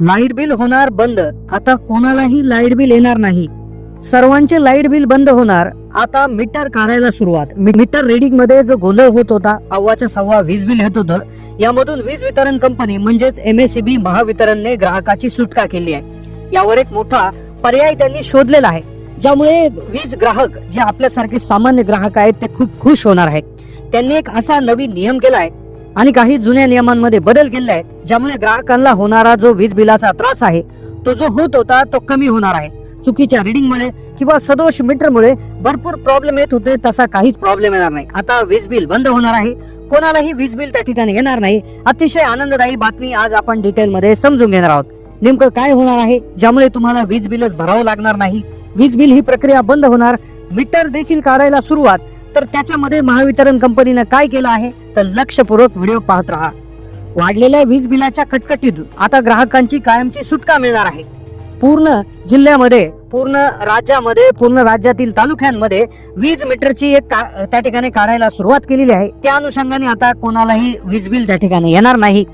Light bill होणार बंद, आता कोणालाही लाईट बिल येणार नाही. सर्वांचे लाईट बिल बंद होणार. आता मीटर काढायला सुरुवात. मीटर रिडिंग मध्ये जो गोंधळ होत होता, अव्वाच्या सव्वा वीज बिल येत होतं, यामधून वीज वितरण कंपनी म्हणजेच MSEB महावितरणने ग्राहकाची सुटका केली आहे. यावर एक मोठा पर्याय त्यांनी शोधलेला आहे, ज्यामुळे वीज ग्राहक जे आपल्यासारखे सामान्य ग्राहक आहेत ते खूप खुश होणार आहेत. त्यांनी एक असा नवीन नियम केलाय आणि काही जुन्या नियमांमध्ये बदल केले आहेत, ज्यामुळे ग्राहकांना होणारा जो वीज बिलाचा त्रास आहे तो जो होत होता तो कमी होणार आहे. चुकीच्या रिडिंगमुळे किंवा सदोष मीटरमुळे भरपूर प्रॉब्लेम येत होते, तसा काहीच प्रॉब्लेम येणार नाही. आता वीज बिल बंद होणार आहे, कोणालाही वीज बिल त्या ठिकाणी येणार नाही. अतिशय आनंददायी बातमी आज आपण डिटेल मध्ये समजून घेणार आहोत. नेमकं काय होणार आहे ज्यामुळे तुम्हाला वीज बिलच भरावं लागणार नाही. वीज बिल ही प्रक्रिया बंद होणार. मीटर देखील काढायला सुरुवात. तर त्याच्यामध्ये महावितरण कंपनीनं काय केलं आहे तर लक्षपूर्वक व्हिडिओ पाहत राहा. वाढलेल्या वीज बिलाच्या कटकटीतून आता ग्राहकांची कायमची सुटका मिळणार आहे. पूर्ण जिल्ह्यामध्ये, पूर्ण राज्यामध्ये, पूर्ण राज्यातील तालुक्यांमध्ये वीज मीटरची एक त्या ठिकाणी काढायला सुरुवात केलेली आहे. त्या अनुषंगाने आता कोणालाही वीज बिल त्या ठिकाणी येणार नाही.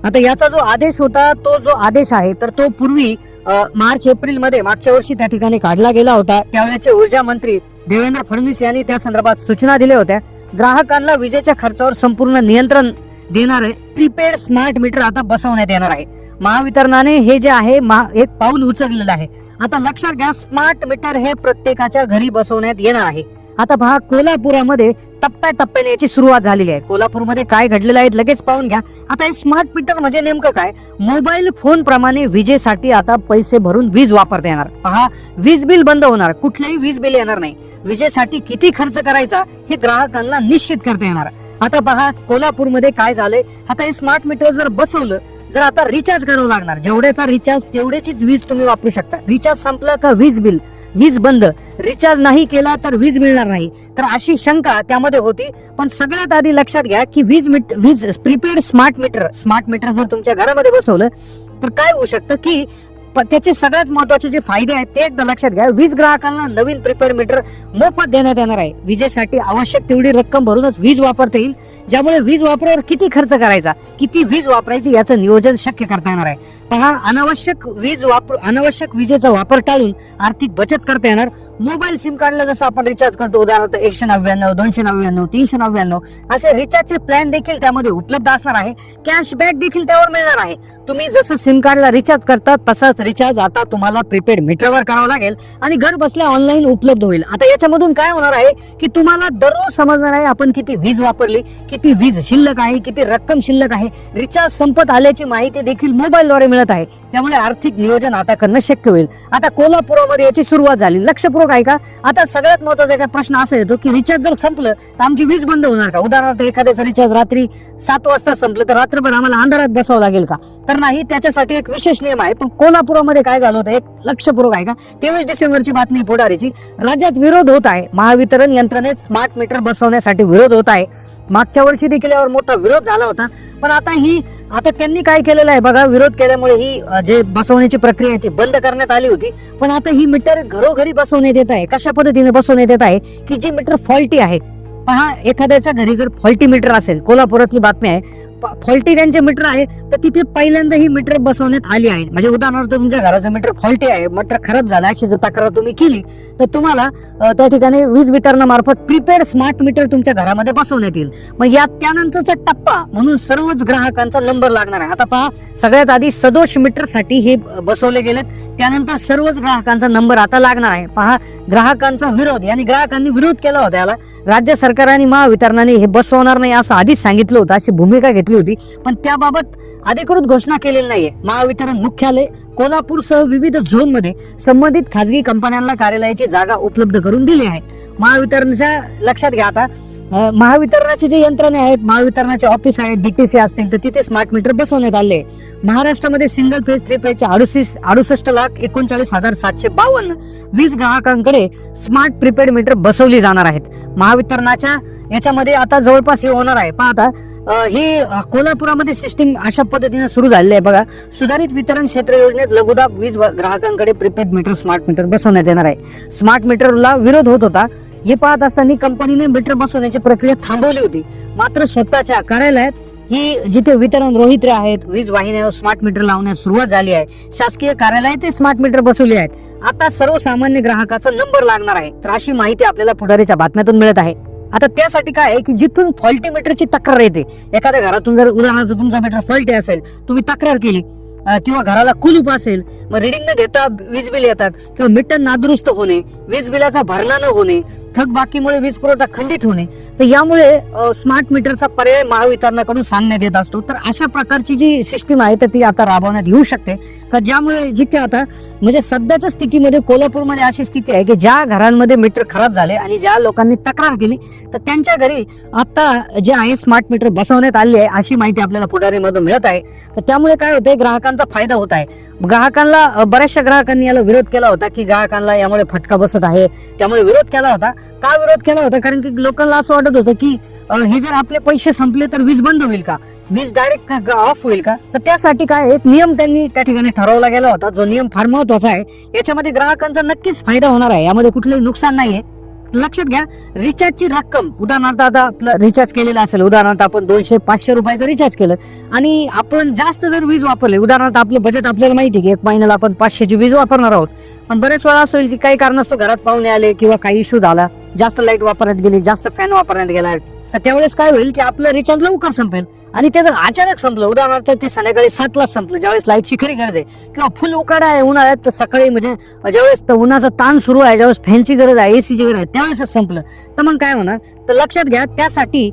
आता याचा जो आदेश होता, तो जो आदेश आहे तर तो पूर्वी मार्च एप्रिल मध्ये मागच्या वर्षी त्या ठिकाणी काढला गेला होता. त्यावेळेचे ऊर्जा मंत्री देवेंद्र फडणवीस यांनी त्या संदर्भात सूचना दिल्या होत्या. ग्राहकांना विजेच्या खर्चावर संपूर्ण नियंत्रण देणारे प्रीपेड स्मार्ट मीटर आता बसवण्यात येणार आहे. महावितरणाने हे जे आहे एक पाऊल उचललेलं आहे. आता लक्षात घ्या, स्मार्ट मीटर हे प्रत्येकाच्या घरी बसवण्यात येणार आहे. आता पहा, कोल्हापुरामध्ये टप्प्याटप्प्याने याची सुरुवात झालेली आहे. कोल्हापूरमध्ये काय घडलेलं आहे लगेच पाहून घ्या. आता हे स्मार्ट मीटर म्हणजे नेमकं काय? मोबाईल फोन प्रमाणे विजेसाठी आता पैसे भरून वीज वापरता येणार. पहा, वीज बिल बंद होणार, कुठलेही वीज बिल येणार नाही. विजेसाठी किती खर्च करायचा हे ग्राहकांना निश्चित करता येणार. आता पहा, कोल्हापूरमध्ये काय झालंय, आता हे स्मार्ट मीटर जर बसवलं, जर आता रिचार्ज करावं लागणार. जेवढ्याचा रिचार्ज तेवढ्याचीच वीज तुम्ही वापरू शकता. रिचार्ज संपला का वीज बिल, वीज बंद. रिचार्ज नाही केला तर वीज मिळणार नाही. तर अशी शंका त्यामध्ये होती. पण सगळ्यात आधी लक्षात घ्या की वीज प्रीपेड स्मार्ट मीटर जर तुमच्या घरामध्ये बसवलं तर काय होऊ शकतं की त्याचे सगळ्यात महत्वाचे जे फायदे आहेत ते एकदा लक्षात घ्या. वीज ग्राहकांना नवीन प्रीपेड मीटर मोफत देण्यात येणार आहे. विजेसाठी आवश्यक तेवढी रक्कम भरूनच वीज वापरता येईल, ज्यामुळे वीज वापरावर किती खर्च करायचा, किती वीज वापरायची याचं नियोजन शक्य करता येणार आहे. पहा, अनावश्यक विजेचा वापर टाळून आर्थिक बचत करता येणार. मोबाईल सिम कार्डला जसं आपण रिचार्ज करतो, उदाहरणार्थ 199, 299, 399 असे रिचार्जचे प्लॅन देखील त्यामध्ये उपलब्ध असणार आहे. कॅशबॅक देखील त्यावर मिळणार आहे. तुम्ही जसं सिम कार्डला रिचार्ज करता तसाच रिचार्ज आता तुम्हाला प्रीपेड मीटरवर करावं लागेल आणि घर बसल्या ऑनलाईन उपलब्ध होईल. आता याच्यामधून काय होणार आहे की तुम्हाला दररोज समजणार आहे आपण किती वीज वापरली, किती वीज शिल्लक आहे, किती रक्कम शिल्लक आहे. रिचार्ज संपत आल्याची माहिती देखील मोबाईलद्वारे मिळत आहे. त्यामुळे आर्थिक नियोजन आता करणं शक्य होईल. आता कोल्हापुरामध्ये याची सुरुवात झाली. लक्षपूर्वक आहे का? आता सगळ्यात महत्वाचा प्रश्न असा येतो की रिचार्ज जर संपलं तर आमची वीज बंद होणार का? उदाहरणार्थ एखाद्याचं रिचार्ज रात्री 7 वाजता संपलं तर रात्रभर आम्हाला अंधारात बसावं लागेल का? तर नाही, त्याच्यासाठी एक विशेष नियम आहे. पण कोल्हापुरामध्ये काय झालं होतं, एक लक्षपूर्वक आहे का, 23 डिसेंबरची बातमी पुढारीची. राज्यात विरोध होत आहे. महावितरण यंत्रणेत स्मार्ट मीटर बसवण्यासाठी विरोध होत आहे. मागच्या वर्षी देखील यावर मोठा विरोध झाला होता. पण आता त्यांनी काय केलेलं आहे बघा, विरोध केल्यामुळे ही जे बसवण्याची प्रक्रिया आहे ती बंद करण्यात आली होती. पण आता ही मीटर घरोघरी बसवण्यात येत आहे. कशा पद्धतीने बसवण्यात येत आहे की जे मीटर फॉल्टी आहे. पहा, एखाद्याच्या घरी जर फॉल्टी मीटर असेल, कोल्हापुरातली बातमी आहे, फॉल्टी त्यांचे मीटर आहे तर तिथे पहिल्यांदा ही मीटर बसवण्यात आली आहे. म्हणजे उदाहरणार्थ तुमच्या घराचं मीटर फॉल्टी आहे, मीटर खराब झाला अशी जर तक्रार तुम्ही केली तर तुम्हाला त्या ठिकाणी वीज वितरणामार्फत प्रीपेड स्मार्ट मीटर तुमच्या घरामध्ये बसवण्यात येईल. मग या त्यानंतरचा टप्पा म्हणून सर्वच ग्राहकांचा नंबर लागणार आहे. आता पहा, सगळ्यात आधी सदोष मीटर साठी हे बसवले गेलेत, त्यानंतर सर्वच ग्राहकांचा नंबर आता लागणार आहे. पहा, ग्राहकांचा विरोध, yani ग्राहकांनी विरोध केला होता याला. राज्य सरकार आणि महावितरणाने हे बसवणार नाही असं आधीच सांगितलं होतं, अशी भूमिका घेतली होती. पण त्याबाबत अधिकृत घोषणा केलेली नाहीये. महावितरण मुख्यालय कोल्हापूरसह विविध झोन मध्ये संबंधित खासगी कंपन्यांना कार्यालयाची जागा उपलब्ध करून दिली आहे. महावितरणच्या लक्षात घ्या, आता महावितरणाचे जे यंत्रणे आहेत, महावितरणाचे ऑफिस आहेत, DTC असतील तर तिथे स्मार्ट मीटर बसवण्यात आले. महाराष्ट्रामध्ये सिंगल फेज, 3 फेजचे 68,61,752 वीज ग्राहकांकडे स्मार्ट प्रीपेड मीटर बसवली जाणार आहेत. महावितरणाच्या याच्यामध्ये आता जवळपास हे होणार आहे. पहा, आता ही कोल्हापुरामध्ये सिस्टीम अशा पद्धतीने सुरू झालेली आहे बघा. सुधारित वितरण क्षेत्र योजनेत लघुदाब वीज ग्राहकांकडे प्रीपेड मीटर, स्मार्ट मीटर बसवण्यात येणार आहे. स्मार्ट मीटरला विरोध होत होता. हे पाहत असताना कंपनीने मीटर बसवण्याची प्रक्रिया थांबवली होती. मात्र स्वतःच्या कार्यालयात ही जिथे वितरण रोहित्रे आहेत, वीज वाहिन्यावर स्मार्ट मीटर लावण्यास सुरुवात झाली आहे, शासकीय कार्यालय ते स्मार्ट मीटर बसवले आहेत. आता सर्वसामान्य ग्राहकाचा नंबर लागणार आहे. तर अशी माहिती आपल्याला पुढारीच्या बातम्यातून मिळत आहे. आता त्यासाठी काय आहे की जिथून फॉल्टी मीटरची तक्रार येते, एखाद्या घरातून जर उदाहरणार्थ तुमचा मीटर फॉल्टी असेल, तुम्ही तक्रार केली किंवा घराला कुलूप असेल, मग रिडिंग न घेता वीज बिल येतात किंवा मीटर नादुरुस्त होणे, वीज बिलाचा भरणा न होणे, थकबाकीमुळे वीज पुरवठा खंडित होणे, तर यामुळे स्मार्ट मीटरचा पर्याय महावितरणाकडून सांगण्यात येत असतो. तर अशा प्रकारची जी सिस्टीम आहे तर ती आता राबवण्यात येऊ शकते का, ज्यामुळे जिथे आता म्हणजे सध्याच्या स्थितीमध्ये कोल्हापूरमध्ये अशी स्थिती आहे की ज्या घरांमध्ये मीटर खराब झाले आणि ज्या लोकांनी तक्रार केली तर त्यांच्या घरी आता जे आहे स्मार्ट मीटर बसवण्यात आले आहे, अशी माहिती आपल्याला पुढारीमधून मिळत आहे. तर त्यामुळे काय होतंय, ग्राहकांचा फायदा होत आहे. ग्राहकांना बऱ्याचशा ग्राहकांनी याला विरोध केला होता की ग्राहकांना यामुळे फटका बसत आहे, त्यामुळे विरोध केला होता. का विरोध केला होता? कारण की लोकांना असं वाटत होतं की हे जर आपले पैसे संपले तर वीज बंद होईल का, वीज डायरेक्ट ऑफ होईल का. तर त्यासाठी काय एक नियम त्यांनी त्या ठिकाणी ठरवला गेला होता, जो नियम फार महत्वाचा आहे. याच्यामध्ये ग्राहकांचा नक्कीच फायदा होणार आहे, यामध्ये कुठलंही नुकसान नाहीये. लक्षात घ्या, रिचार्जची रक्कम उदाहरणार्थ आता आपलं रिचार्ज केलेलं असेल, उदाहरणार्थ आपण 200-500 रुपयाचं रिचार्ज केलं आणि आपण जास्त जर वीज वापरले, उदाहरणार्थ आपलं बजेट आपल्याला माहिती आहे की एक महिन्याला आपण 500ची वीज वापरणार आहोत, पण बरेच वेळा असं होईल की काही कारणास्तव घरात पाहुणे आले किंवा काही इश्यू झाला, जास्त लाईट वापरण्यात गेली, जास्त फॅन वापरण्यात गेला, तर त्यावेळेस काय होईल की आपलं रिचार्ज लवकर संपेल. आणि ते जर अचानक संपलं, उदाहरणार्थ ते संध्याकाळी 7ला संपलं, ज्यावेळेस लाईटची खरी गरज आहे किंवा फुल उकाडा आहे उन्हाळ्यात, तर सकाळी म्हणजे ज्यावेळेस उन्हाचा ताण सुरू आहे, ज्यावेळेस फॅनची गरज आहे, एसीची गरज आहे, त्यावेळेस संपलं, तर मग काय होणार. तर लक्षात घ्या, त्यासाठी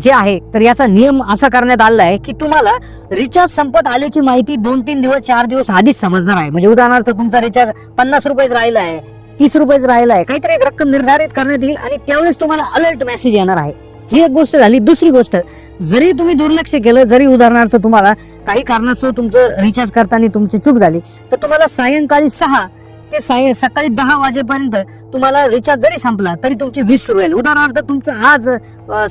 जे आहे तर याचा नियम असा करण्यात आला आहे की तुम्हाला रिचार्ज संपत आल्याची माहिती 2-3 दिवस 4 दिवस आधीच समजणार आहे. म्हणजे उदाहरणार्थ तुमचा रिचार्ज 50 रुपयेच राहिला आहे, 30 रुपयेच राहिला आहे, काहीतरी एक रक्कम निर्धारित करण्यात येईल आणि त्यावेळेस तुम्हाला अलर्ट मेसेज येणार आहे. ही एक गोष्ट झाली. दुसरी गोष्ट, जरी तुम्ही दुर्लक्ष केलं, जरी उदाहरणार्थ तुम्हाला काही कारणास्तव तुमचं रिचार्ज करताना तुमची चूक झाली, तर तुम्हाला सायंकाळी 6 ते सकाळी 10 वाजेपर्यंत तुम्हाला रिचार्ज जरी संपला तरी तुमची वीज सुरू होईल. उदाहरणार्थ तुमचं आज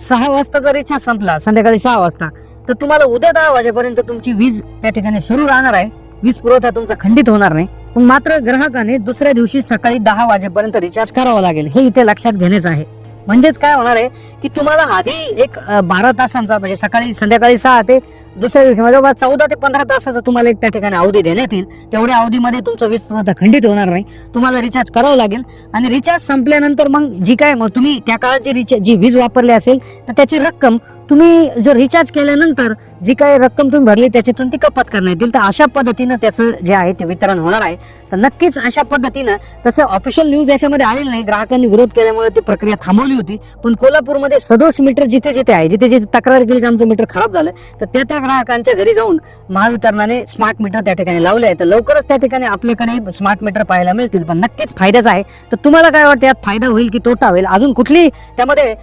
6 वाजता जर रिचार्ज संपला, संध्याकाळी 6 वाजता, तर तुम्हाला उद्या 10 वाजेपर्यंत तुमची वीज त्या ठिकाणी सुरू राहणार आहे, वीज पुरवठा तुमचा खंडित होणार नाही. पण मात्र ग्राहकाने दुसऱ्या दिवशी सकाळी 10 वाजेपर्यंत रिचार्ज करावा लागेल, हे इथे लक्षात घेण्याचं आहे. म्हणजेच काय होणार आहे की तुम्हाला आधी एक 12 तासांचा म्हणजे सकाळी संध्याकाळी 6 ते दुसऱ्या दिवशी म्हणजे 14 ते 15 तासाचा तुम्हाला एक त्या ठिकाणी अवधी देण्यात येईल. तेवढ्या अवधीमध्ये तुमचा वीज पुरवठा खंडित होणार नाही, तुम्हाला रिचार्ज करावं लागेल. आणि रिचार्ज संपल्यानंतर मग जी काय मग तुम्ही त्या काळात जी वीज वापरली असेल तर त्याची रक्कम तुम्ही जो रिचार्ज केल्यानंतर जी काही रक्कम तुम्ही भरली त्याच्यातून ती कपात करण्यात येईल. तर अशा पद्धतीनं त्याचं जे आहे ते वितरण होणार आहे. तर नक्कीच अशा पद्धतीनं, तसं ऑफिशियल न्यूज याच्यामध्ये आलेलं नाही, ग्राहकांनी विरोध केल्यामुळे ती प्रक्रिया थांबवली होती. पण कोल्हापूरमध्ये सदोष मीटर जिथे जिथे आहे, जिथे जिथे तक्रार केली की आमचं मीटर खराब झालं, तर त्या ग्राहकांच्या घरी जाऊन महावितरणाने स्मार्ट मीटर त्या ठिकाणी लावले आहे. तर लवकरच त्या ठिकाणी आपल्याकडे स्मार्ट मीटर पाहायला मिळतील. पण नक्कीच फायद्याच आहे. तर तुम्हाला काय वाटतं, यात फायदा होईल की तोटा होईल? अजून कुठली त्यामध्ये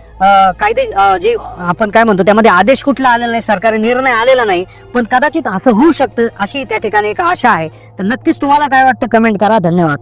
कायदे जे आपण काय म्हणतो त्यामध्ये आदेश कुठला आलेला नाही, सरकारी निर्णय आलेला नाही, पण कदाचित असं होऊ शकतं अशी त्या ठिकाणी एक आशा आहे. तर नक्कीच तुम्हाला काय वाटतं कमेंट करा. धन्यवाद.